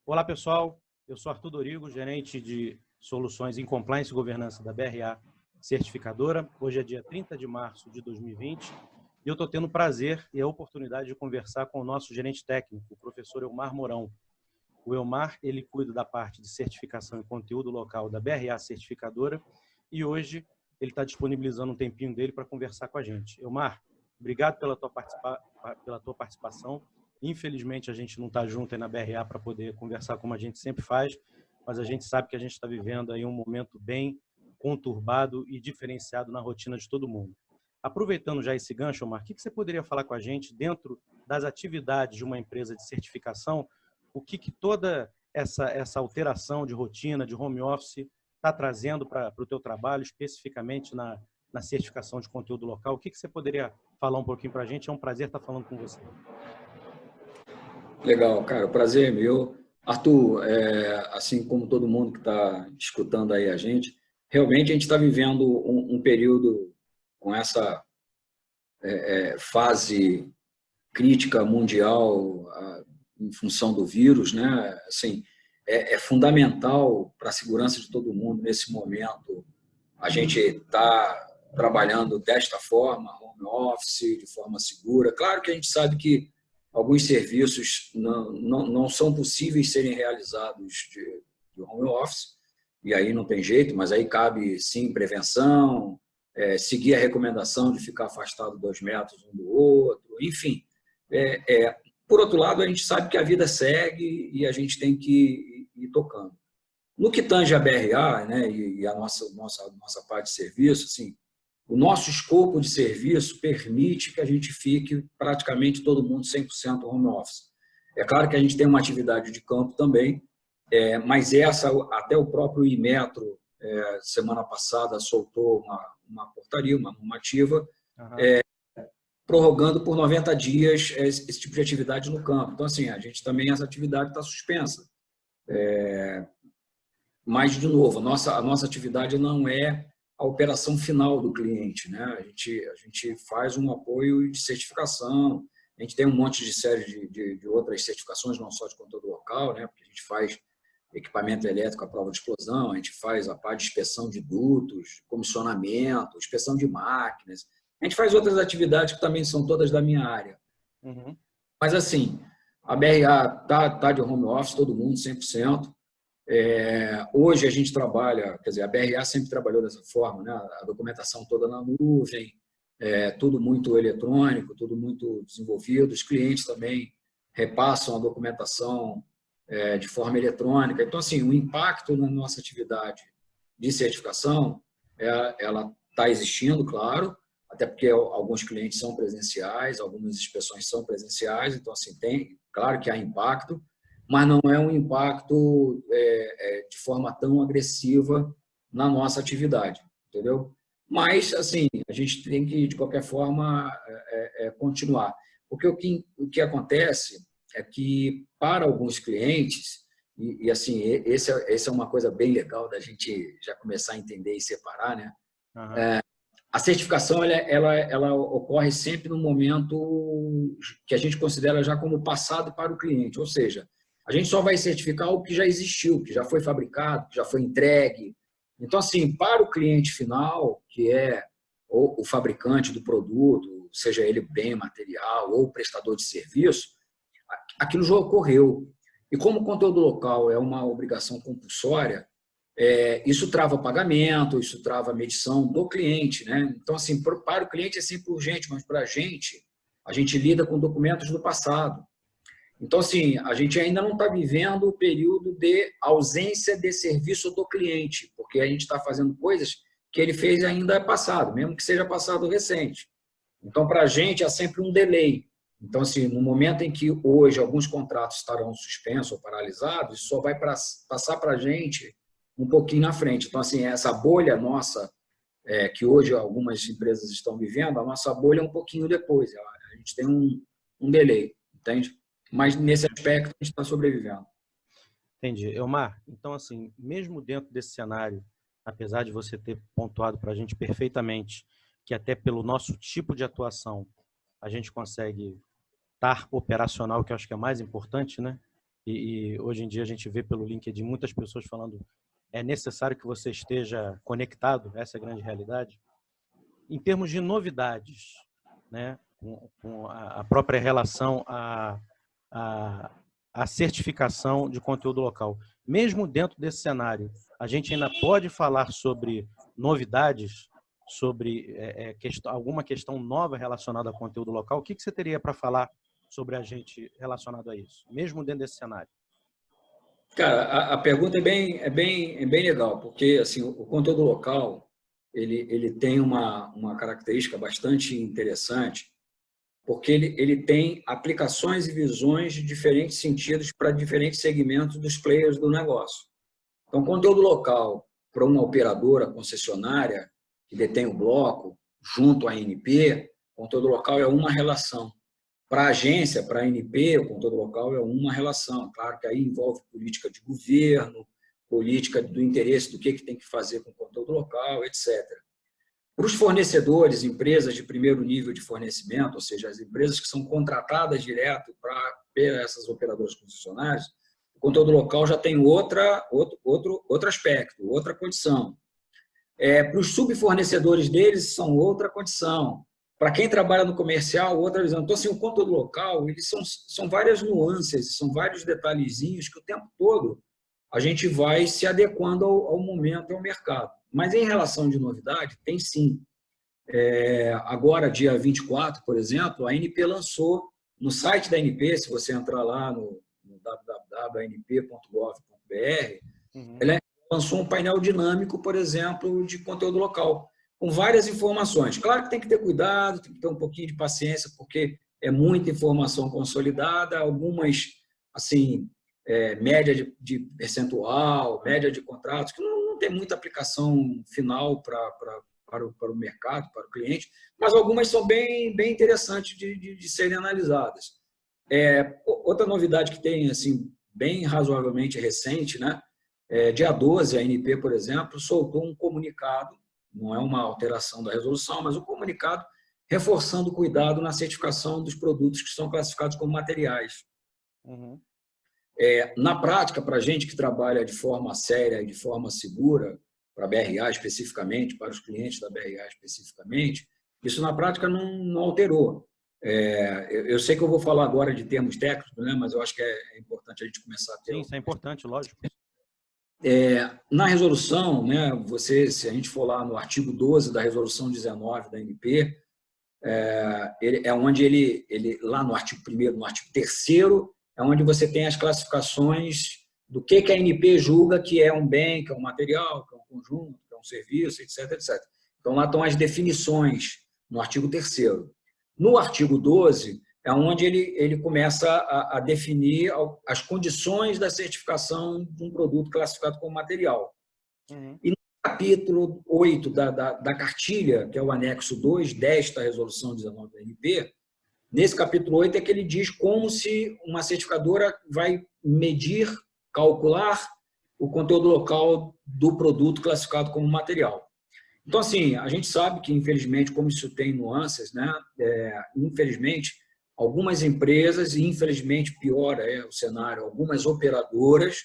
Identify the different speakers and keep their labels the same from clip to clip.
Speaker 1: Olá, pessoal. Eu sou Arthur Dorigo, gerente de soluções em compliance e governança da BRA Certificadora. Hoje é dia 30 de março de 2020 e eu estou tendo o prazer e a oportunidade de conversar com o nosso gerente técnico, o professor Elmar Mourão. O Elmar, ele cuida da parte de certificação e conteúdo local da BRA Certificadora e hoje ele está disponibilizando um tempinho dele para conversar com a gente. Elmar, obrigado pela tua participação. Infelizmente, a gente não está junto aí na BRA para poder conversar como a gente sempre faz, mas a gente sabe que a gente está vivendo aí um momento bem conturbado e diferenciado na rotina de todo mundo. Aproveitando já esse gancho, Omar, o que você poderia falar com a gente dentro das atividades de uma empresa de certificação? O que toda essa alteração de rotina, de home office, está trazendo para o teu trabalho, especificamente na certificação de conteúdo local? O que você poderia falar um pouquinho para a gente? É um prazer estar falando com você.
Speaker 2: Legal, cara, o prazer é meu. Arthur, assim como todo mundo que está escutando aí a gente, realmente a gente está vivendo um período com essa fase crítica mundial em função do vírus, né? Assim, é fundamental para a segurança de todo mundo nesse momento. A gente está trabalhando desta forma, home office, de forma segura. Claro que a gente sabe que alguns serviços não são possíveis serem realizados de home office, e aí não tem jeito, mas aí cabe sim prevenção, seguir a recomendação de ficar afastado 2 metros um do outro, enfim. Por outro lado, a gente sabe que a vida segue e a gente tem que ir tocando. No que tange a BRA, né, e a nossa parte de serviço, assim, o nosso escopo de serviço permite que a gente fique praticamente todo mundo 100% home office. É claro que a gente tem uma atividade de campo também, mas até o próprio Inmetro, semana passada, soltou uma portaria, uma normativa, prorrogando por 90 dias esse tipo de atividade no campo. Então, assim, a gente também, essa atividade está suspensa. Mas, de novo, a nossa atividade não é a operação final do cliente, né? A gente faz um apoio de certificação, a gente tem um monte de série de outras certificações, não só de conteúdo local, né? Porque a gente faz equipamento elétrico à prova de explosão, a gente faz a parte de inspeção de dutos, comissionamento, inspeção de máquinas, a gente faz outras atividades que também são todas da minha área.
Speaker 1: Uhum.
Speaker 2: Mas, assim, a BRA tá de home office, todo mundo, 100%. Hoje a gente trabalha, quer dizer, a BRA sempre trabalhou dessa forma, né? A documentação toda na nuvem, tudo muito eletrônico, tudo muito desenvolvido. Os clientes também repassam a documentação de forma eletrônica. Então, assim, o impacto na nossa atividade de certificação, ela está existindo, claro, até porque alguns clientes são presenciais, algumas inspeções são presenciais, então, assim, claro que há impacto, mas não é um impacto de forma tão agressiva na nossa atividade, entendeu? Mas, assim, a gente tem que, de qualquer forma, continuar. Porque o que acontece é que, para alguns clientes, e assim, essa é uma coisa bem legal da gente já começar a entender e separar, né?
Speaker 1: Uhum.
Speaker 2: A certificação ela ocorre sempre no momento que a gente considera já como passado para o cliente, ou seja, a gente só vai certificar o que já existiu, que já foi fabricado, que já foi entregue. Então, assim, para o cliente final, que é o fabricante do produto, seja ele bem material ou prestador de serviço, aquilo já ocorreu. E como o conteúdo local é uma obrigação compulsória, isso trava pagamento, isso trava a medição do cliente, né? Então, assim, para o cliente é sempre urgente, mas para a gente lida com documentos do passado. Então, assim, a gente ainda não está vivendo o período de ausência de serviço do cliente, porque a gente está fazendo coisas que ele fez ainda passado, mesmo que seja passado recente. Então, para a gente, há sempre um delay. Então, assim, no momento em que hoje alguns contratos estarão suspensos ou paralisados, isso só vai passar para a gente um pouquinho na frente. Então, assim, essa bolha nossa, que hoje algumas empresas estão vivendo, a nossa bolha é um pouquinho depois. A gente tem um delay, entende? Mas, nesse aspecto, a gente está sobrevivendo.
Speaker 1: Entendi. Elmar, então, assim, mesmo dentro desse cenário, apesar de você ter pontuado para a gente perfeitamente que até pelo nosso tipo de atuação a gente consegue estar operacional, que eu acho que é mais importante, né? e hoje em dia a gente vê pelo LinkedIn muitas pessoas falando é necessário que você esteja conectado, essa é a grande realidade. Em termos de novidades, né, com a própria relação à certificação de conteúdo local. Mesmo dentro desse cenário, a gente ainda pode falar sobre novidades, sobre alguma questão nova relacionada ao conteúdo local? O que você teria para falar sobre a gente relacionado a isso, mesmo dentro desse cenário?
Speaker 2: Cara, a pergunta é bem legal, porque assim, o conteúdo local ele tem uma característica bastante interessante, porque ele tem aplicações e visões de diferentes sentidos para diferentes segmentos dos players do negócio. Então, conteúdo local para uma operadora concessionária que detém o bloco, junto à ANP, conteúdo local é uma relação. Para a agência, para a ANP, o conteúdo local é uma relação. Claro que aí envolve política de governo, política do interesse do que tem que fazer com o conteúdo local, etc. Para os fornecedores, empresas de primeiro nível de fornecimento, ou seja, as empresas que são contratadas direto para essas operadoras concessionárias, o conteúdo local já tem outro aspecto, outra condição. Para os subfornecedores deles, são outra condição. Para quem trabalha no comercial, outra visão. Então, assim, o conteúdo local, eles são várias nuances, são vários detalhezinhos que o tempo todo a gente vai se adequando ao momento e ao mercado. Mas em relação de novidade, tem sim. Agora, dia 24, por exemplo, a ANP lançou no site da ANP, se você entrar lá no www.anp.gov.br, ela lançou um painel dinâmico, por exemplo, de conteúdo local, com várias informações. Claro que tem que ter cuidado, tem que ter um pouquinho de paciência, porque é muita informação consolidada, algumas, assim, média de percentual, média de contratos, que não tem muita aplicação final para o mercado, para o cliente, mas algumas são bem interessantes de serem analisadas. Outra novidade que tem, assim, bem razoavelmente recente, né? Dia 12, a ANP, por exemplo, soltou um comunicado, não é uma alteração da resolução, mas um comunicado reforçando o cuidado na certificação dos produtos que são classificados como materiais.
Speaker 1: Uhum.
Speaker 2: Na prática, para a gente que trabalha de forma séria e de forma segura, para a BRA especificamente, para os clientes da BRA especificamente, isso na prática não alterou. Eu sei que eu vou falar agora de termos técnicos, né, mas eu acho que é importante a gente começar a ter...
Speaker 1: Sim, isso é importante, lógico.
Speaker 2: Na resolução, né, se a gente for lá no artigo 12 da resolução 19 da ANP, onde ele lá no artigo 1º, no artigo 3º, é onde você tem as classificações do que a ANP julga que é um bem, que é um material, que é um conjunto, que é um serviço, etc, etc. Então, lá estão as definições no artigo 3º. No artigo 12, é onde ele começa a definir as condições da certificação de um produto classificado como material.
Speaker 1: Uhum.
Speaker 2: E no capítulo 8 da cartilha, que é o anexo 2 desta resolução 19 da ANP, nesse capítulo 8 é que ele diz como se uma certificadora vai medir, calcular o conteúdo local do produto classificado como material. Então, assim, a gente sabe que, infelizmente, como isso tem nuances, né? Infelizmente, algumas empresas, e infelizmente pior o cenário, algumas operadoras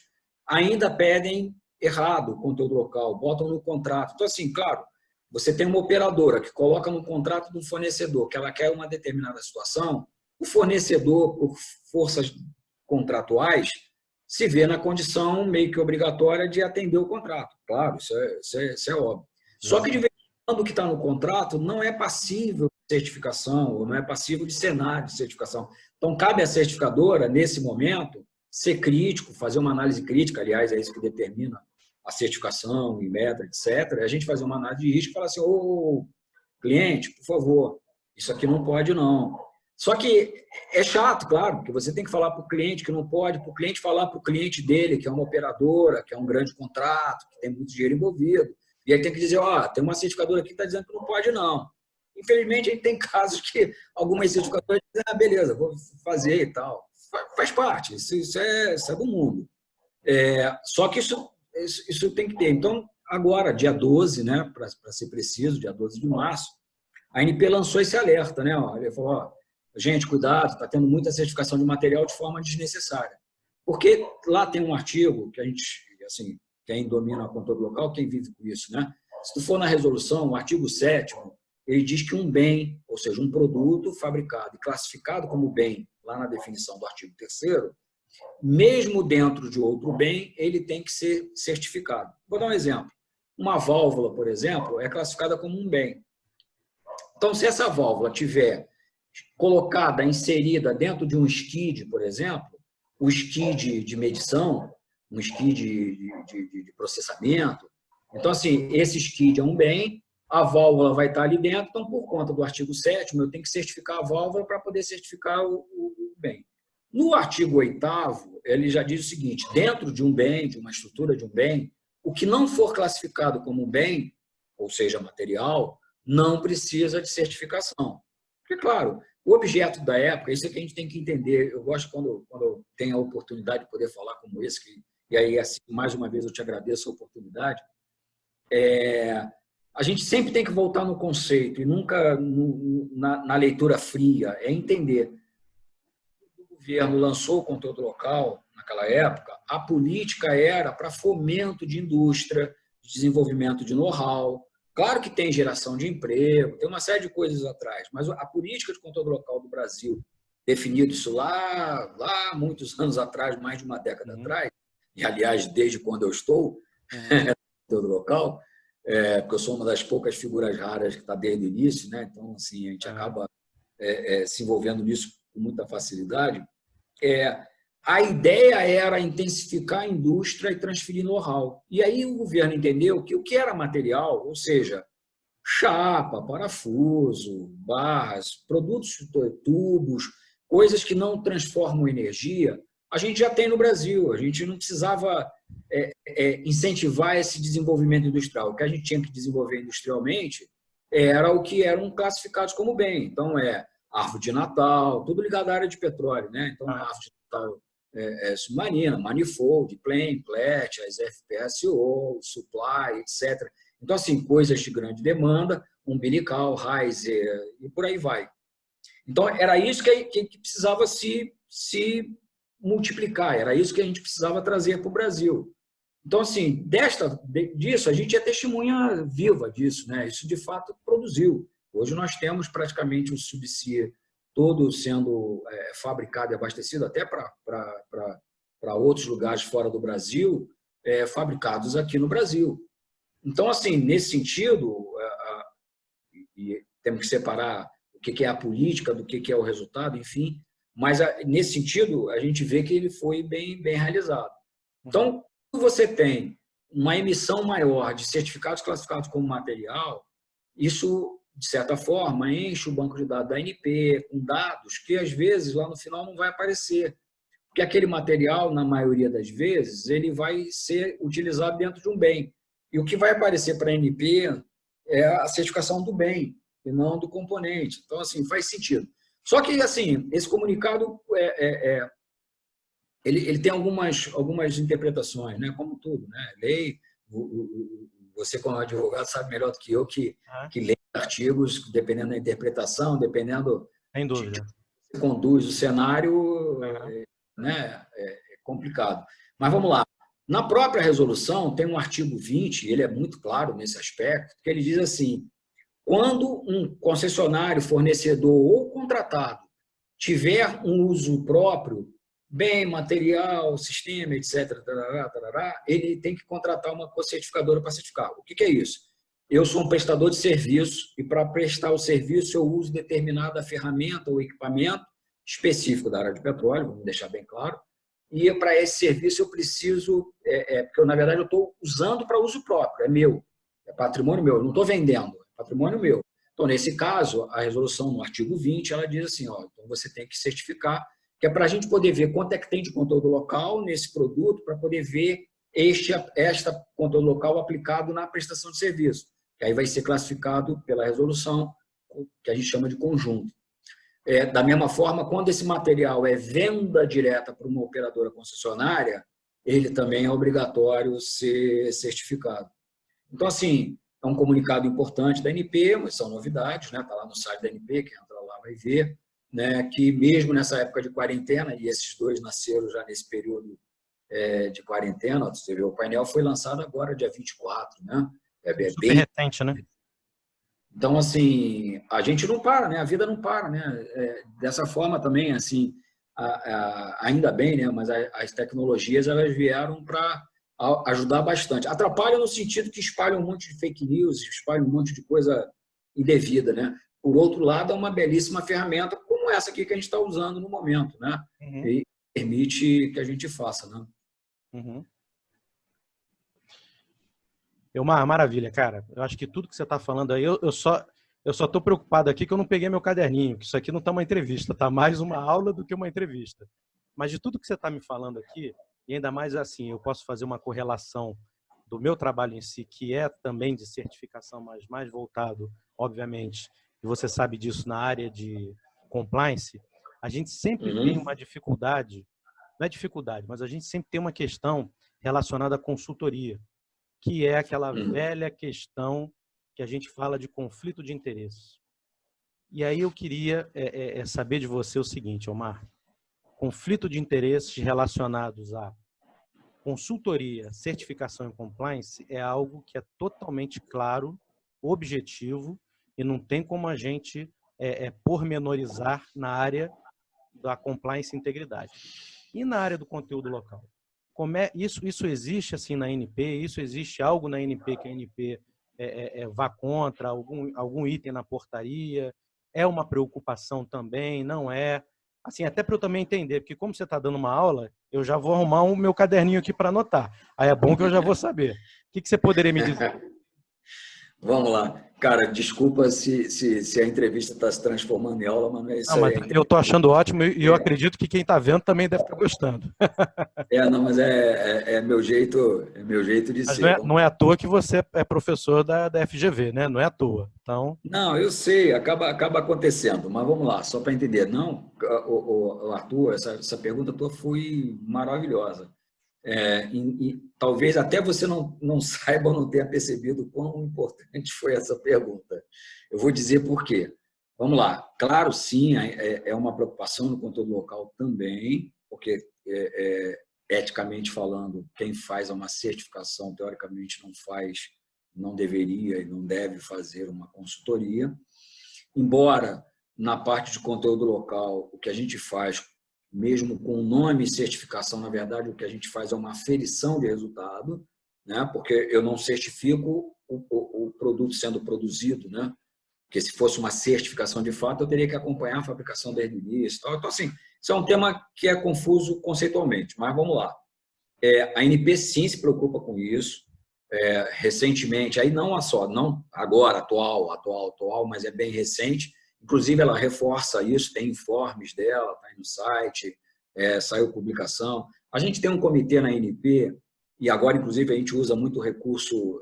Speaker 2: ainda pedem errado o conteúdo local, botam no contrato. Então, assim, claro, você tem uma operadora que coloca no contrato do fornecedor que ela quer uma determinada situação, o fornecedor, por forças contratuais, se vê na condição meio que obrigatória de atender o contrato. Claro, isso é óbvio. Só que, de vez em quando, o que está no contrato não é passível de certificação, ou não é passível de cenário de certificação. Então, cabe à certificadora, nesse momento, ser crítico, fazer uma análise crítica, aliás, é isso que determina a certificação, Inmetra, etc. A gente fazer uma análise de risco e falar assim, ô, cliente, por favor, isso aqui não pode, não. Só que é chato, claro, porque você tem que falar para o cliente que não pode, para o cliente falar para o cliente dele, que é uma operadora, que é um grande contrato, que tem muito dinheiro envolvido. E aí tem que dizer, tem uma certificadora aqui que está dizendo que não pode, não. Infelizmente, a gente tem casos que algumas certificadoras dizem, beleza, vou fazer e tal. Faz parte, isso é do mundo. Só que isso tem que ter. Então, agora, dia 12, né, para ser preciso, dia 12 de março, a ANP lançou esse alerta, né? Ele falou, gente, cuidado, está tendo muita certificação de material de forma desnecessária. Porque lá tem um artigo que a gente, assim, quem domina o controle local, quem vive com isso, né? Se tu for na resolução, o artigo 7º, ele diz que um bem, ou seja, um produto fabricado e classificado como bem, lá na definição do artigo 3º, mesmo dentro de outro bem, ele tem que ser certificado. Vou dar um exemplo. Uma válvula, por exemplo, é classificada como um bem. Então, se essa válvula tiver colocada, inserida dentro de um skid, por exemplo, o skid de medição, um skid de processamento, então, assim, esse skid é um bem, a válvula vai estar ali dentro, então, por conta do artigo 7º, eu tenho que certificar a válvula para poder certificar o bem. No artigo 8º, ele já diz o seguinte: dentro de um bem, de uma estrutura de um bem, o que não for classificado como um bem, ou seja, material, não precisa de certificação. Porque, claro, o objeto da época, isso é que a gente tem que entender. Eu gosto quando eu tenho a oportunidade de poder falar como esse, e aí, assim, mais uma vez, eu te agradeço a oportunidade. A gente sempre tem que voltar no conceito e nunca na leitura fria, é entender. O governo lançou o controle local naquela época, a política era para fomento de indústria, de desenvolvimento de know-how. Claro que tem geração de emprego, tem uma série de coisas atrás, mas a política de controle local do Brasil, definido isso lá muitos anos atrás, mais de uma década atrás, e aliás, desde quando eu estou no controle local, porque eu sou uma das poucas figuras raras que está desde o início, né? Então, assim, a gente acaba se envolvendo nisso com muita facilidade. A ideia era intensificar a indústria e transferir know-how. E aí o governo entendeu que o que era material, ou seja, chapa, parafuso, barras, produtos, tubos, coisas que não transformam energia, a gente já tem no Brasil. A gente não precisava incentivar esse desenvolvimento industrial. O que a gente tinha que desenvolver industrialmente era o que eram classificados como bem. Então, árvore de Natal, tudo ligado à área de petróleo, né? Então, árvore de Natal submarina, manifold, plane, plat, as FPSO, supply, etc. Então, assim, coisas de grande demanda, umbilical, riser, e por aí vai. Então, era isso que precisava se multiplicar, era isso que a gente precisava trazer para o Brasil. Então, assim, disso, a gente é testemunha viva disso, né? Isso, de fato, produziu. Hoje nós temos praticamente o subsídio todo sendo fabricado e abastecido até para outros lugares fora do Brasil, fabricados aqui no Brasil. Então, assim, nesse sentido, e temos que separar o que é a política do que é o resultado, enfim, mas nesse sentido a gente vê que ele foi bem realizado. Então, quando você tem uma emissão maior de certificados classificados como material, isso, de certa forma, enche o banco de dados da ANP com dados que, às vezes, lá no final não vai aparecer. Porque aquele material, na maioria das vezes, ele vai ser utilizado dentro de um bem. E o que vai aparecer para a ANP é a certificação do bem, e não do componente. Então, assim, faz sentido. Só que, assim, esse comunicado ele tem algumas interpretações, né? Como tudo, né? Lei, você como advogado sabe melhor do que eu que lê artigos, dependendo da interpretação, dependendo
Speaker 1: sem dúvida,
Speaker 2: de que conduz o cenário, né? É complicado. Mas vamos lá. Na própria resolução tem um artigo 20, ele é muito claro nesse aspecto, que ele diz assim: quando um concessionário, fornecedor ou contratado tiver um uso próprio, bem, material, sistema, etc., ele tem que contratar uma certificadora para certificar. O que é isso? Eu sou um prestador de serviço e, para prestar o serviço, eu uso determinada ferramenta ou equipamento específico da área de petróleo, vamos deixar bem claro, e para esse serviço eu preciso, porque na verdade eu estou usando para uso próprio, é meu, é patrimônio meu, eu não estou vendendo, é patrimônio meu. Então, nesse caso, a resolução no artigo 20, ela diz assim, então você tem que certificar, que é para a gente poder ver quanto é que tem de conteúdo local nesse produto, para poder ver esta conteúdo local aplicado na prestação de serviço, que aí vai ser classificado pela resolução, que a gente chama de conjunto. Da mesma forma, quando esse material é venda direta para uma operadora concessionária, ele também é obrigatório ser certificado. Então, assim, é um comunicado importante da ANP, mas são novidades, né? Está lá no site da ANP, quem entra lá vai ver. né, que mesmo nessa época de quarentena, e esses dois nasceram já nesse período de quarentena, você vê, o painel foi lançado agora, dia 24, né?
Speaker 1: Super recente, né?
Speaker 2: Então, assim, a gente não para, né? A vida não para, né? Dessa forma também, assim, ainda bem, né? Mas as tecnologias, elas vieram para ajudar bastante. Atrapalham no sentido que espalham um monte de fake news, espalham um monte de coisa indevida, né? Por outro lado, é uma belíssima ferramenta como essa aqui que a gente está usando no momento, né?
Speaker 1: Uhum.
Speaker 2: E permite que a gente faça, né?
Speaker 1: Uhum. É uma maravilha, cara. Eu acho que tudo que você está falando aí, eu só estou preocupado aqui que eu não peguei meu caderninho, que isso aqui não está uma entrevista, está mais uma aula do que uma entrevista. Mas de tudo que você está me falando aqui, e ainda mais assim, eu posso fazer uma correlação do meu trabalho em si, que é também de certificação, mas mais voltado, obviamente, e você sabe disso na área de compliance, a gente sempre tem uma dificuldade, não é dificuldade, mas a gente sempre tem uma questão relacionada à consultoria, que é aquela velha questão que a gente fala de conflito de interesses. E aí eu queria saber de você o seguinte, Omar. Conflito de interesses relacionados a consultoria, certificação e compliance é algo que é totalmente claro, objetivo, e não tem como a gente pormenorizar na área da compliance e integridade. E na área do conteúdo local? Isso existe assim na ANP? Isso existe algo na ANP que a ANP vá contra? Algum item na portaria? É uma preocupação também? Não é? Assim, até para eu também entender, porque como você está dando uma aula, eu já vou arrumar o meu caderninho aqui para anotar. Aí é bom que eu já vou saber. O que você poderia me dizer?
Speaker 2: Vamos lá. Cara, desculpa se a entrevista está se transformando em aula, mas não é isso
Speaker 1: Não, mas
Speaker 2: aí.
Speaker 1: eu estou achando ótimo e eu acredito que quem está vendo também deve estar gostando.
Speaker 2: Não, mas é meu jeito de
Speaker 1: Mas
Speaker 2: ser.
Speaker 1: não é à toa que você é professor da FGV, né? Não é à toa. Então,
Speaker 2: Não, eu sei, acaba acontecendo, mas vamos lá, só para entender. Não, Arthur, essa pergunta tua foi maravilhosa. Talvez até você não saiba ou não tenha percebido quão importante foi essa pergunta. Eu vou dizer por quê. Vamos lá. Claro, sim, é uma preocupação no conteúdo local também, porque, eticamente falando, quem faz uma certificação, teoricamente, não deveria e não deve fazer uma consultoria. Embora, na parte de conteúdo local, o que a gente faz, mesmo com nome e certificação, na verdade, o que a gente faz é uma aferição de resultado, né? Porque eu não certifico o produto sendo produzido, né? Porque se fosse uma certificação de fato, eu teria que acompanhar a fabricação desde o início. Então, assim, isso é um tema que é confuso conceitualmente, mas vamos lá. A ANP sim se preocupa com isso. Recentemente, aí não só, não agora, atual, mas é bem recente. Inclusive, ela reforça isso, tem informes dela, está aí no site, saiu publicação. A gente tem um comitê na ANP, e agora, inclusive, a gente usa muito recurso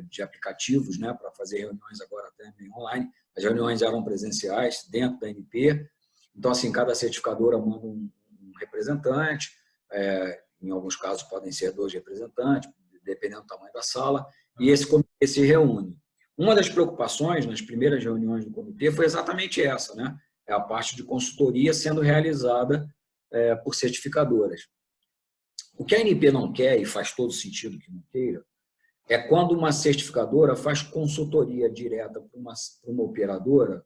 Speaker 2: de aplicativos, né, para fazer reuniões agora também online. As reuniões eram presenciais dentro da ANP. Então, assim, cada certificadora manda um representante, em alguns casos podem ser 2 representantes, dependendo do tamanho da sala, e esse comitê se reúne. Uma das preocupações nas primeiras reuniões do comitê foi exatamente essa, né? É a parte de consultoria sendo realizada por certificadoras. O que a ANP não quer, e faz todo sentido que não queira, é quando uma certificadora faz consultoria direta para uma operadora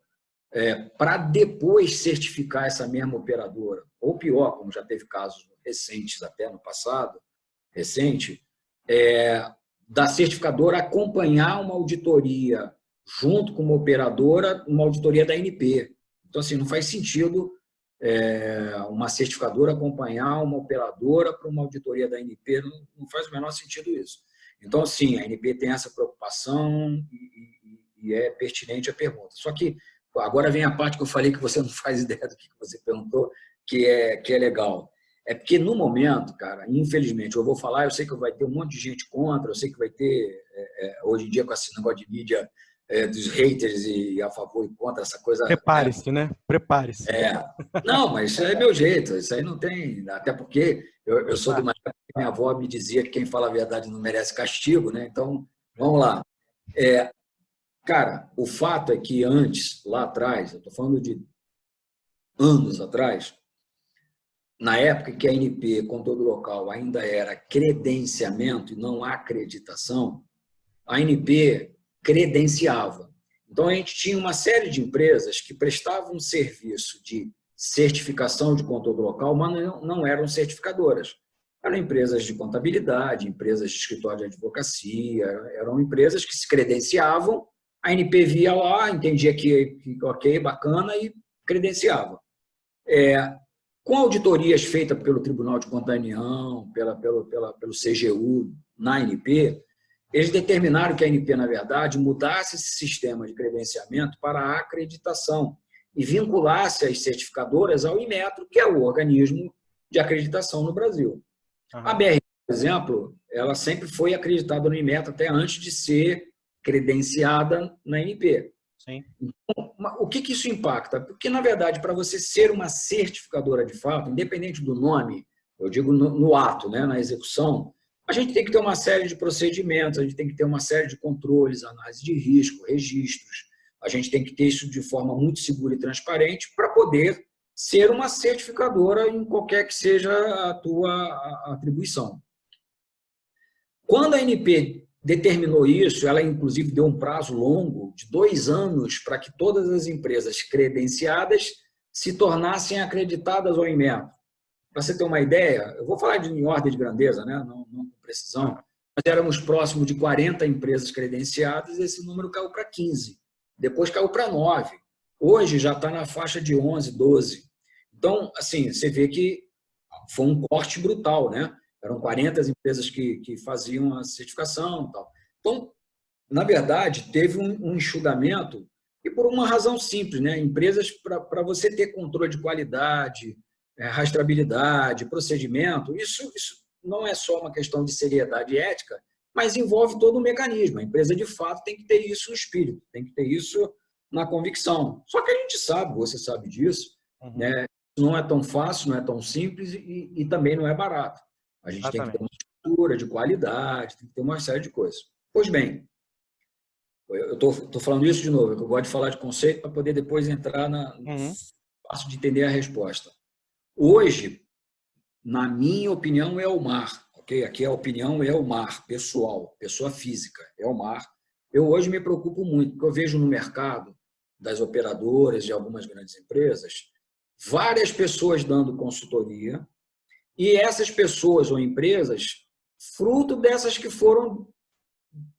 Speaker 2: para depois certificar essa mesma operadora. Ou pior, como já teve casos recentes até no passado, recente, da certificadora acompanhar uma auditoria junto com uma operadora, uma auditoria da ANP. Então, assim, não faz sentido uma certificadora acompanhar uma operadora para uma auditoria da ANP, não faz o menor sentido isso. Então, sim, a ANP tem essa preocupação e é pertinente a pergunta. Só que agora vem a parte que eu falei que você não faz ideia do que você perguntou, que é legal. É porque no momento, cara, infelizmente, eu vou falar, eu sei que vai ter um monte de gente contra, eu sei que vai ter, hoje em dia, com esse negócio de mídia dos haters e a favor e contra, essa coisa...
Speaker 1: prepare-se, né? Prepare-se.
Speaker 2: Não, mas isso é meu jeito, isso aí não tem... Até porque eu sou de uma época que minha avó me dizia que quem fala a verdade não merece castigo, né? Então, vamos lá. Cara, o fato é que antes, lá atrás, eu estou falando de anos atrás, na época que a ANP, Controle Local, ainda era credenciamento e não acreditação, a ANP credenciava. Então, a gente tinha uma série de empresas que prestavam serviço de certificação de controle local, mas não eram certificadoras. Eram empresas de contabilidade, empresas de escritório de advocacia, eram empresas que se credenciavam, a ANP via lá, entendia que ok, bacana, e credenciava. Com auditorias feitas pelo Tribunal de Contas da União, pelo CGU, na ANP, eles determinaram que a ANP, na verdade, mudasse esse sistema de credenciamento para a acreditação e vinculasse as certificadoras ao Inmetro, que é o organismo de acreditação no Brasil. Uhum. A BR, por exemplo, ela sempre foi acreditada no Inmetro até antes de ser credenciada na ANP.
Speaker 1: Sim.
Speaker 2: Então, o que isso impacta? Porque, na verdade, para você ser uma certificadora de fato, independente do nome, eu digo no ato, né, na execução, a gente tem que ter uma série de procedimentos, a gente tem que ter uma série de controles, análise de risco, registros. A gente tem que ter isso de forma muito segura e transparente para poder ser uma certificadora em qualquer que seja a tua atribuição. Quando a ANP determinou isso, ela inclusive deu um prazo longo de 2 anos para que todas as empresas credenciadas se tornassem acreditadas ao Inmetro. Para você ter uma ideia, eu vou falar em ordem de grandeza, né? Não com precisão, nós éramos próximo de 40 empresas credenciadas e esse número caiu para 15. Depois caiu para 9. Hoje já está na faixa de 11, 12. Então, assim, você vê que foi um corte brutal, né? Eram 40 empresas que faziam a certificação e tal. Então, na verdade, teve um enxugamento e por uma razão simples, né? Empresas, para você ter controle de qualidade, rastreabilidade, procedimento, isso não é só uma questão de seriedade ética, mas envolve todo o mecanismo. A empresa, de fato, tem que ter isso no espírito, tem que ter isso na convicção. Só que a gente sabe, você sabe disso, né? Não é tão fácil, não é tão simples e também não é barato. A gente tem que ter uma estrutura de qualidade, tem que ter uma série de coisas. Pois bem, eu estou falando isso de novo, eu gosto de falar de conceito para poder depois entrar fácil de entender a resposta. Hoje, na minha opinião, é o mar. Okay? Aqui a opinião é o mar, pessoal, pessoa física, é o mar. Eu hoje me preocupo muito, porque eu vejo no mercado das operadoras de algumas grandes empresas, várias pessoas dando consultoria, e essas pessoas ou empresas, fruto dessas que foram,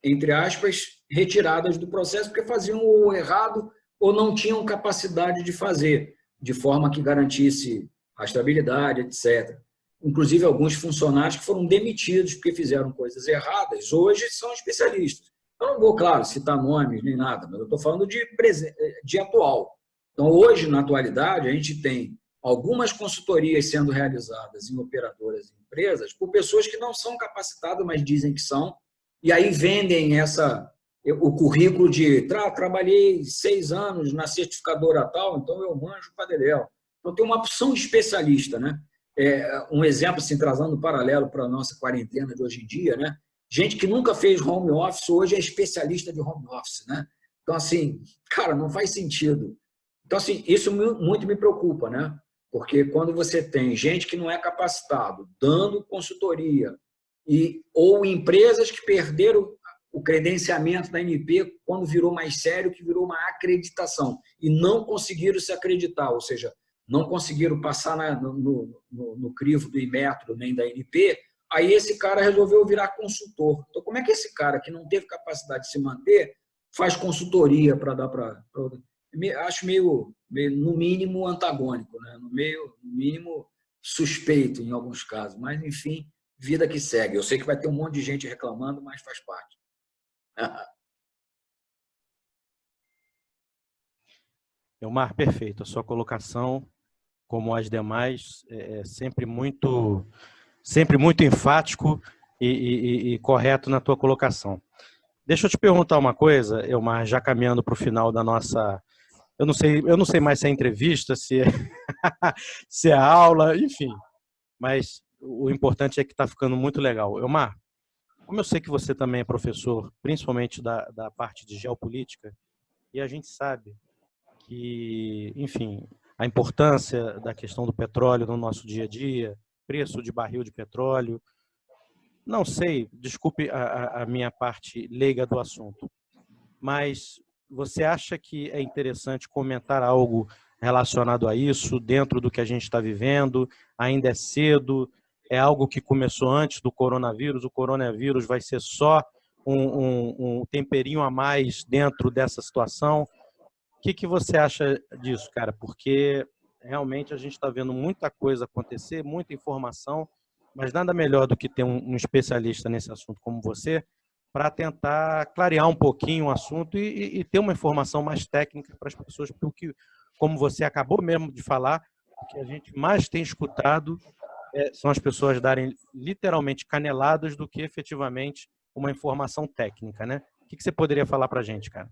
Speaker 2: entre aspas, retiradas do processo, porque faziam o errado ou não tinham capacidade de fazer, de forma que garantisse rastreabilidade, etc. Inclusive, alguns funcionários que foram demitidos porque fizeram coisas erradas, hoje são especialistas. Eu não vou, claro, citar nomes nem nada, mas eu estou falando de atual. Então, hoje, na atualidade, a gente tem algumas consultorias sendo realizadas em operadoras e empresas por pessoas que não são capacitadas, mas dizem que são, e aí vendem o currículo de trabalhei 6 anos na certificadora tal, então eu manjo o Padedel. Então, tem uma opção de especialista, né? Um exemplo, assim, trazendo um paralelo para a nossa quarentena de hoje em dia, né? Gente que nunca fez home office, hoje é especialista de home office, né? Então, assim, cara, não faz sentido. Então, assim, isso muito me preocupa, né? Porque quando você tem gente que não é capacitado, dando consultoria, ou empresas que perderam o credenciamento da ANP quando virou mais sério, que virou uma acreditação, e não conseguiram se acreditar, ou seja, não conseguiram passar no crivo do Inmetro nem da ANP, aí esse cara resolveu virar consultor. Então, como é que esse cara que não teve capacidade de se manter faz consultoria para dar para... Acho meio, no mínimo, antagônico, né? No mínimo, suspeito em alguns casos. Mas, enfim, vida que segue. Eu sei que vai ter um monte de gente reclamando, mas faz parte.
Speaker 1: Elmar, perfeito. A sua colocação, como as demais, é sempre muito enfático e correto na tua colocação. Deixa eu te perguntar uma coisa, Elmar, já caminhando para o final da nossa... Eu não sei mais se é entrevista, se é aula, enfim. Mas o importante é que está ficando muito legal. Elmar, como eu sei que você também é professor, principalmente da parte de geopolítica, e a gente sabe que, enfim, a importância da questão do petróleo no nosso dia a dia, preço de barril de petróleo. Não sei, desculpe a minha parte leiga do assunto, mas você acha que é interessante comentar algo relacionado a isso dentro do que a gente está vivendo? Ainda é cedo? É algo que começou antes do coronavírus? O coronavírus vai ser só um temperinho a mais dentro dessa situação? O que você acha disso, cara? Porque realmente a gente está vendo muita coisa acontecer, muita informação, mas nada melhor do que ter um especialista nesse assunto como você para tentar clarear um pouquinho o assunto e ter uma informação mais técnica para as pessoas, porque, como você acabou mesmo de falar, o que a gente mais tem escutado são as pessoas darem literalmente caneladas do que efetivamente uma informação técnica, né? O que você poderia falar para a gente, cara?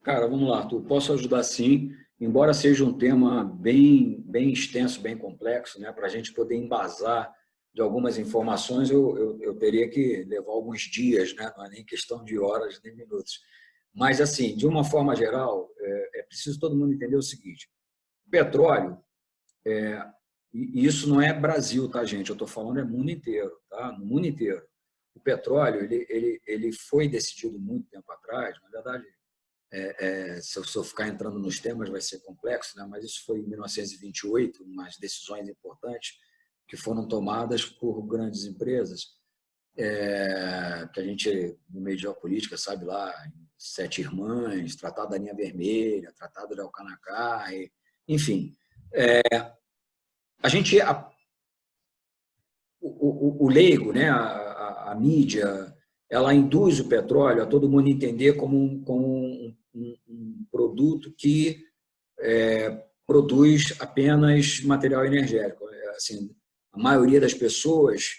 Speaker 2: Cara, vamos lá, Arthur. Posso ajudar sim, embora seja um tema bem extenso, bem complexo, né? Para a gente poder embasar de algumas informações, eu teria que levar alguns dias, né? Não é nem questão de horas nem minutos. Mas, assim, de uma forma geral, é preciso todo mundo entender o seguinte: petróleo, e isso não é Brasil, tá, gente? Eu estou falando mundo inteiro, tá? No mundo inteiro. O petróleo, ele foi decidido muito tempo atrás, na verdade. Se eu ficar entrando nos temas vai ser complexo, né? Mas isso foi em 1928, umas decisões importantes que foram tomadas por grandes empresas, que a gente, no meio de geopolítica, sabe lá, Sete Irmãs, Tratado da Linha Vermelha, Tratado de Alcanacá, enfim. A gente, o leigo, né? A mídia, ela induz o petróleo a todo mundo entender como um produto que produz apenas material energético. Assim, a maioria das pessoas,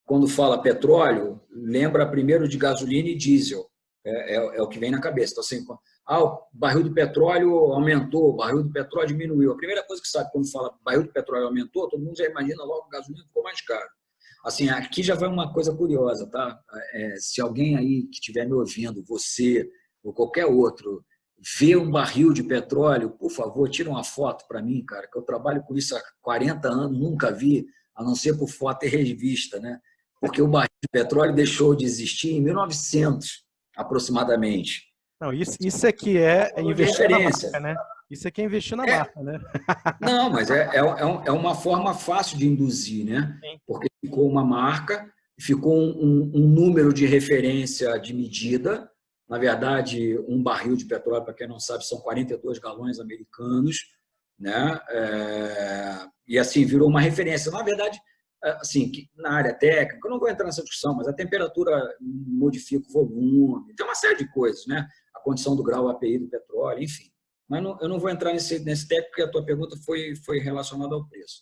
Speaker 2: quando fala petróleo, lembra primeiro de gasolina e diesel. É o que vem na cabeça. Então, assim, o barril do petróleo aumentou, o barril do petróleo diminuiu. A primeira coisa que sabe quando fala barril do petróleo aumentou, todo mundo já imagina logo que a gasolina ficou mais caro. Assim, aqui já vai uma coisa curiosa, tá? Se alguém aí que estiver me ouvindo, você ou qualquer outro, vê um barril de petróleo, por favor, tira uma foto para mim, cara, que eu trabalho com isso há 40 anos, nunca vi, a não ser por foto e revista, né? Porque o barril de petróleo deixou de existir em 1900, aproximadamente.
Speaker 1: Não, isso é que é investir na marca, né? Isso é que é investir na marca, né?
Speaker 2: Não, mas é uma forma fácil de induzir, né? Porque ficou uma marca, ficou um número de referência de medida. Na verdade, um barril de petróleo, para quem não sabe, são 42 galões americanos, né? E assim, virou uma referência. Na verdade, assim, na área técnica, eu não vou entrar nessa discussão, mas a temperatura modifica o volume, tem uma série de coisas, né? A condição do grau API do petróleo, enfim. Mas eu não vou entrar nesse técnico, porque a tua pergunta foi relacionada ao preço.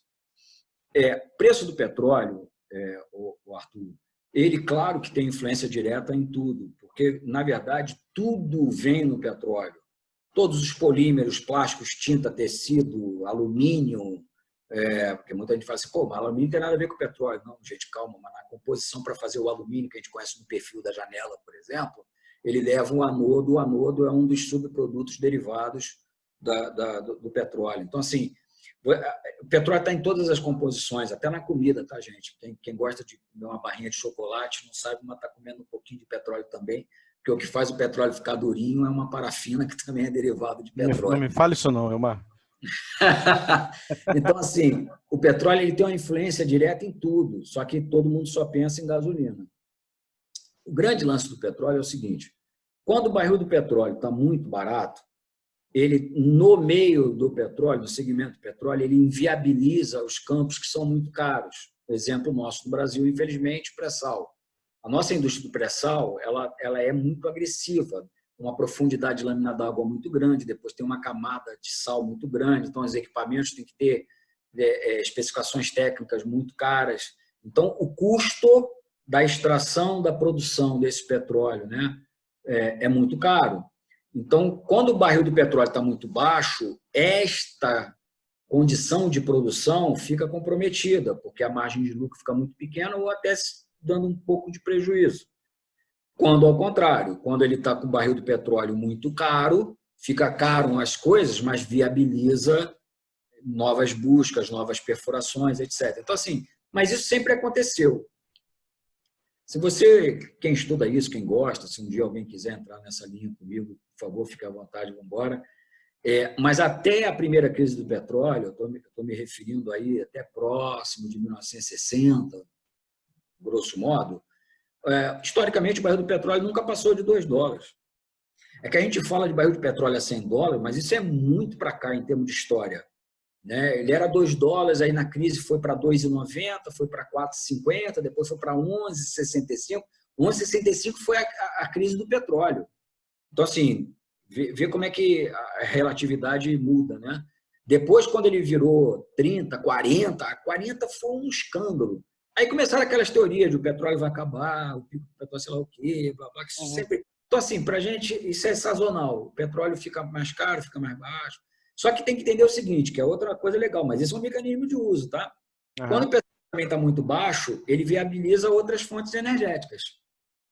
Speaker 2: Preço do petróleo, o Arthur, ele, claro que tem influência direta em tudo, porque, na verdade, tudo vem no petróleo. Todos os polímeros, plásticos, tinta, tecido, alumínio, porque muita gente fala assim, pô, mas alumínio não tem nada a ver com petróleo. Não, gente, calma, mas na composição para fazer o alumínio, que a gente conhece no perfil da janela, por exemplo, ele leva um anodo. O anodo é um dos subprodutos derivados do petróleo. Então, assim, o petróleo está em todas as composições, até na comida, tá, gente? Quem gosta de comer uma barrinha de chocolate não sabe, mas está comendo um pouquinho de petróleo também, porque o que faz o petróleo ficar durinho é uma parafina, que também é derivado de petróleo.
Speaker 1: Não me fale isso não, Elmar.
Speaker 2: Então, assim, o petróleo ele tem uma influência direta em tudo, só que todo mundo só pensa em gasolina. O grande lance do petróleo é o seguinte: quando o barril do petróleo está muito barato, ele, no meio do petróleo, no segmento do petróleo, ele inviabiliza os campos que são muito caros. O exemplo nosso no Brasil, infelizmente, o pré-sal. A nossa indústria do pré-sal, ela é muito agressiva, uma profundidade de lâmina d'água muito grande, depois tem uma camada de sal muito grande, então os equipamentos têm que ter especificações técnicas muito caras. Então, o custo da extração, da produção desse petróleo, né, é muito caro. Então, quando o barril do petróleo está muito baixo, esta condição de produção fica comprometida, porque a margem de lucro fica muito pequena ou até dando um pouco de prejuízo. Quando, ao contrário, quando ele está com o barril do petróleo muito caro, fica caro as coisas, mas viabiliza novas buscas, novas perfurações, etc. Então, assim, mas isso sempre aconteceu. Se você, quem estuda isso, quem gosta, se um dia alguém quiser entrar nessa linha comigo, por favor, fique à vontade, vamos embora. Mas até a primeira crise do petróleo, estou me referindo aí até próximo de 1960, grosso modo, historicamente o barril do petróleo nunca passou de $2. É que a gente fala de barril de petróleo a $100, mas isso é muito para cá em termos de história. Né? Ele era $2, aí na crise foi para $2,90, foi para $4,50, depois foi para $11,65. $11,65 foi a crise do petróleo. Então, assim, vê como é que a relatividade muda. Né? Depois, quando ele virou 30, 40, a 40 foi um escândalo. Aí começaram aquelas teorias de o petróleo vai acabar, o pico do petróleo sei lá o quê, blá, blá, que isso sempre... Então, assim, para a gente, isso é sazonal. O petróleo fica mais caro, fica mais baixo. Só que tem que entender o seguinte, que é outra coisa legal, mas isso é um mecanismo de uso, tá? Quando o petróleo também está muito baixo, ele viabiliza outras fontes energéticas.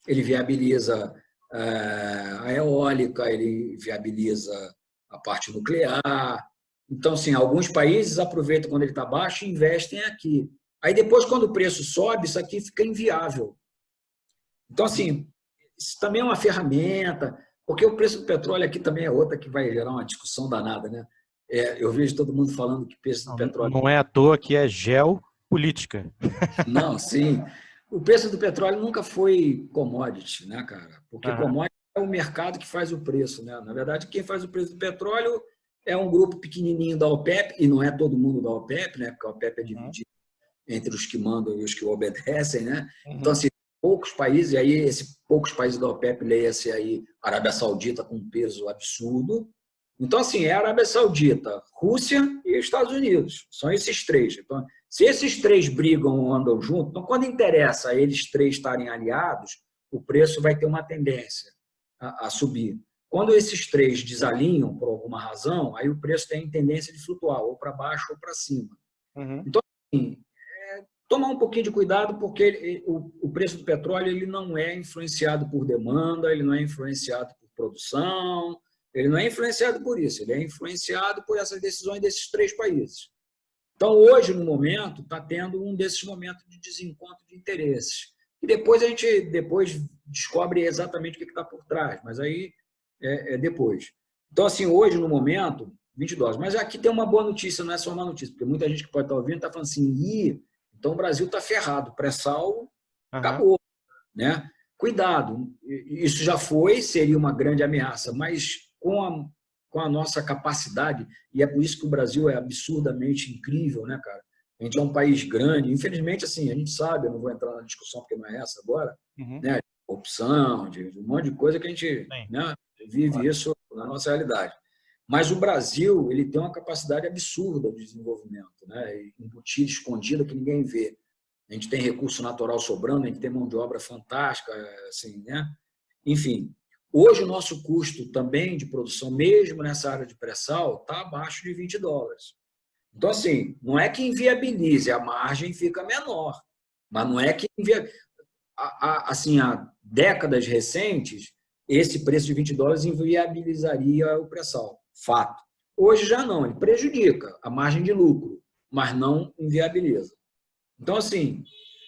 Speaker 2: Ele viabiliza a eólica, ele viabiliza a parte nuclear. Então, assim, alguns países aproveitam quando ele está baixo e investem aqui. Aí depois, quando o preço sobe, isso aqui fica inviável. Então, assim, isso também é uma ferramenta, porque o preço do petróleo aqui também é outra que vai gerar uma discussão danada, né? Eu vejo todo mundo falando que o preço do petróleo...
Speaker 1: Não é à toa que é geopolítica.
Speaker 2: Não, sim. O preço do petróleo nunca foi commodity, né, cara? Porque commodity é o mercado que faz o preço, né? Na verdade, quem faz o preço do petróleo é um grupo pequenininho da OPEP, e não é todo mundo da OPEP, né? Porque a OPEP é dividida entre os que mandam e os que obedecem, né? Então, assim, poucos países, e aí esses poucos países da OPEP, leia-se aí Arábia Saudita com um peso absurdo. Então, assim, é a Arábia Saudita, Rússia e Estados Unidos. São esses três. Então, se esses três brigam ou andam juntos, então, quando interessa eles três estarem aliados, o preço vai ter uma tendência a subir. Quando esses três desalinham por alguma razão, aí o preço tem tendência de flutuar, ou para baixo ou para cima. Então, assim, tomar um pouquinho de cuidado, porque o preço do petróleo ele não é influenciado por demanda, ele não é influenciado por produção, ele não é influenciado por isso, ele é influenciado por essas decisões desses três países. Então, hoje, no momento, está tendo um desses momentos de desencontro de interesses. E depois a gente descobre exatamente o que está por trás, mas aí é depois. Então, assim, hoje, no momento, $20. Mas aqui tem uma boa notícia, não é só uma notícia, porque muita gente que pode estar ouvindo está falando assim, então o Brasil está ferrado, pré-sal acabou. Né? Cuidado, isso já seria uma grande ameaça, mas com a nossa capacidade, e é por isso que o Brasil é absurdamente incrível, né, cara? A gente é um país grande, infelizmente, assim, a gente sabe, eu não vou entrar na discussão porque não é essa agora, né? De corrupção, de um monte de coisa que a gente né, vive isso na nossa realidade. Mas o Brasil ele tem uma capacidade absurda de desenvolvimento, né? Embutida, escondida, que ninguém vê. A gente tem recurso natural sobrando, a gente tem mão de obra fantástica, assim, né? Enfim, hoje o nosso custo também de produção, mesmo nessa área de pré-sal, está abaixo de $20. Então, assim, não é que inviabilize, a margem fica menor, mas não é que assim, há décadas recentes, esse preço de $20 inviabilizaria o pré-sal. Fato. Hoje já não, ele prejudica a margem de lucro, mas não inviabiliza. Então, assim,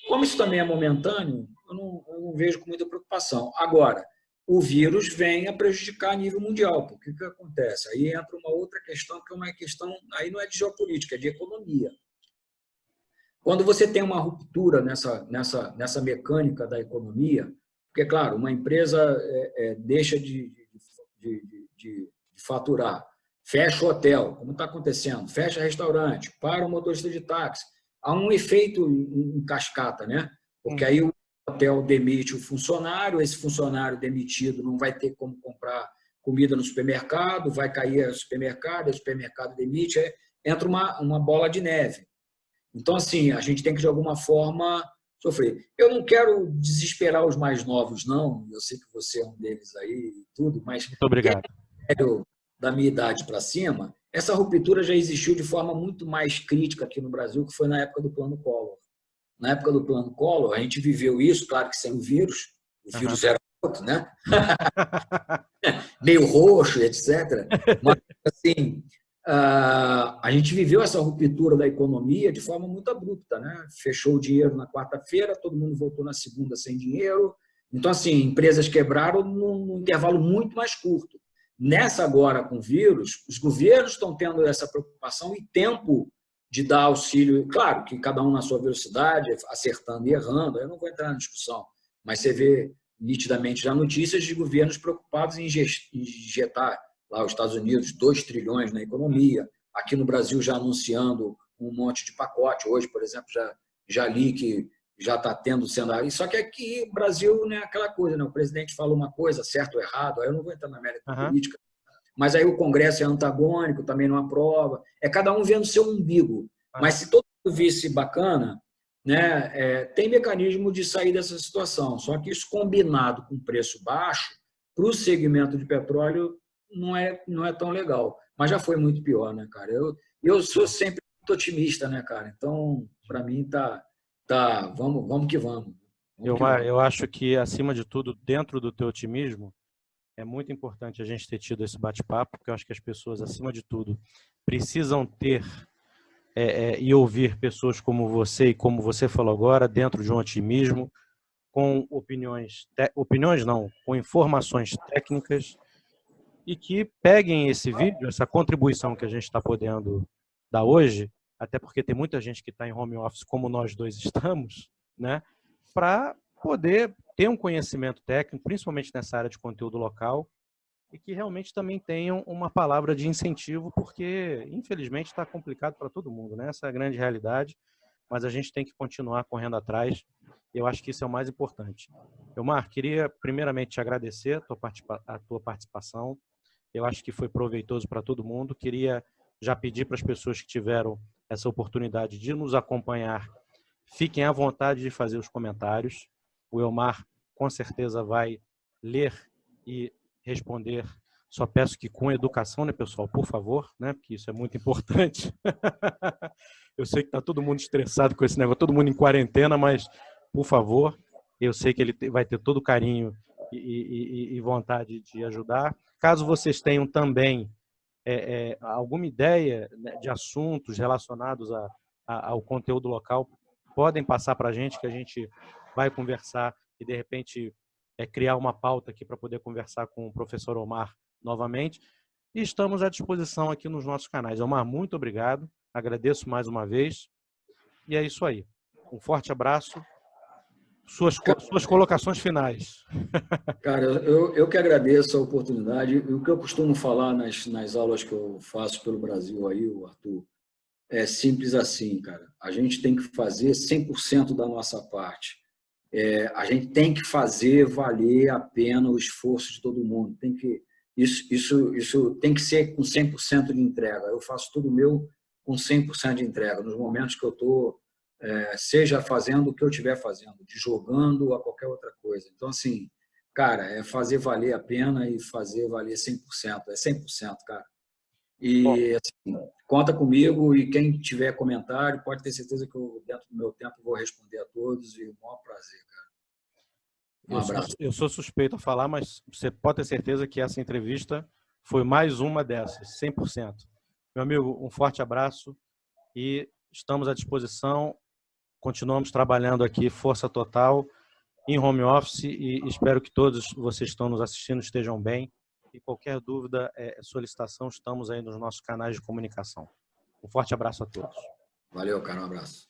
Speaker 2: como isso também é momentâneo, eu não vejo com muita preocupação. Agora, o vírus vem a prejudicar a nível mundial. Porque o que acontece? Aí entra uma outra questão, que é uma questão, aí não é de geopolítica, é de economia. Quando você tem uma ruptura nessa mecânica da economia, porque, claro, uma empresa deixa de faturar, fecha o hotel, como está acontecendo, fecha restaurante, para o motorista de táxi. Há um efeito em cascata, né? Porque aí o hotel demite o funcionário, esse funcionário demitido não vai ter como comprar comida no supermercado, vai cair o supermercado demite, entra uma bola de neve. Então, assim, a gente tem que, de alguma forma, sofrer. Eu não quero desesperar os mais novos, não. Eu sei que você é um deles aí e tudo, mas...
Speaker 1: Muito obrigado.
Speaker 2: Da minha idade para cima, essa ruptura já existiu de forma muito mais crítica aqui no Brasil, que foi na época do Plano Collor. Na época do Plano Collor, a gente viveu isso, claro que sem o vírus era né? Meio roxo, etc. Mas, assim, a gente viveu essa ruptura da economia de forma muito abrupta, né? Fechou o dinheiro na quarta-feira, todo mundo voltou na segunda sem dinheiro. Então, assim, empresas quebraram num intervalo muito mais curto. Nessa agora com o vírus, os governos estão tendo essa preocupação e tempo de dar auxílio, claro que cada um na sua velocidade, acertando e errando, eu não vou entrar na discussão, mas você vê nitidamente já notícias de governos preocupados em injetar lá os Estados Unidos 2 trilhões na economia, aqui no Brasil já anunciando um monte de pacote. Hoje, por exemplo, já li que já está sendo... Só que aqui o Brasil, né, aquela coisa, né? O presidente fala uma coisa, certo ou errado, aí eu não vou entrar na mérito política, mas aí o Congresso é antagônico, também não aprova. É cada um vendo seu umbigo. Mas se todo mundo visse bacana, né, tem mecanismo de sair dessa situação. Só que isso combinado com preço baixo, para o segmento de petróleo, não é tão legal. Mas já foi muito pior, né, cara? Eu sou sempre muito otimista, né, cara? Então, para mim, vamos que vamos.
Speaker 1: Eu acho que, acima de tudo, dentro do teu otimismo, é muito importante a gente ter tido esse bate-papo, porque eu acho que as pessoas, acima de tudo, precisam ter e ouvir pessoas como você e como você falou agora, dentro de um otimismo, com com informações técnicas, e que peguem esse vídeo, essa contribuição que a gente está podendo dar hoje, até porque tem muita gente que está em home office, como nós dois estamos, né, para poder ter um conhecimento técnico, principalmente nessa área de conteúdo local, e que realmente também tenham uma palavra de incentivo, porque, infelizmente, está complicado para todo mundo, né? Essa é a grande realidade, mas a gente tem que continuar correndo atrás, e eu acho que isso é o mais importante. Elmar, queria primeiramente te agradecer a tua participação, eu acho que foi proveitoso para todo mundo. Queria já pedir para as pessoas que tiveram essa oportunidade de nos acompanhar, fiquem à vontade de fazer os comentários. O Elmar, com certeza, vai ler e responder. Só peço que com educação, né, pessoal? Por favor, né? Porque isso é muito importante. Eu sei que está todo mundo estressado com esse negócio, todo mundo em quarentena, mas, por favor, eu sei que ele vai ter todo o carinho e vontade de ajudar. Caso vocês tenham também alguma ideia, né, de assuntos relacionados ao conteúdo local, podem passar para a gente, que a gente vai conversar e, de repente, criar uma pauta aqui para poder conversar com o professor Elmar novamente. E estamos à disposição aqui nos nossos canais. Elmar, muito obrigado. Agradeço mais uma vez. E é isso aí. Um forte abraço. Suas colocações finais.
Speaker 2: Cara, eu que agradeço a oportunidade. O que eu costumo falar nas aulas que eu faço pelo Brasil aí, Arthur, é simples assim, cara. A gente tem que fazer 100% da nossa parte. A gente tem que fazer valer a pena o esforço de todo mundo. Isso tem que ser com 100% de entrega. Eu faço tudo meu com 100% de entrega. Nos momentos que eu estou, seja fazendo o que eu estiver fazendo, de jogando a qualquer outra coisa. Então, assim, cara, é fazer valer a pena e fazer valer 100%. É 100%, cara. E, assim, conta comigo, e quem tiver comentário, pode ter certeza que eu, dentro do meu tempo, vou responder a todos, e o maior prazer, cara. Um abraço.
Speaker 1: Eu sou suspeito a falar, mas você pode ter certeza que essa entrevista foi mais uma dessas, 100%. Meu amigo, um forte abraço e estamos à disposição. Continuamos trabalhando aqui, força total, em home office, e espero que todos vocês que estão nos assistindo estejam bem. E qualquer dúvida, solicitação, estamos aí nos nossos canais de comunicação. Um forte abraço a todos.
Speaker 2: Valeu, cara. Um abraço.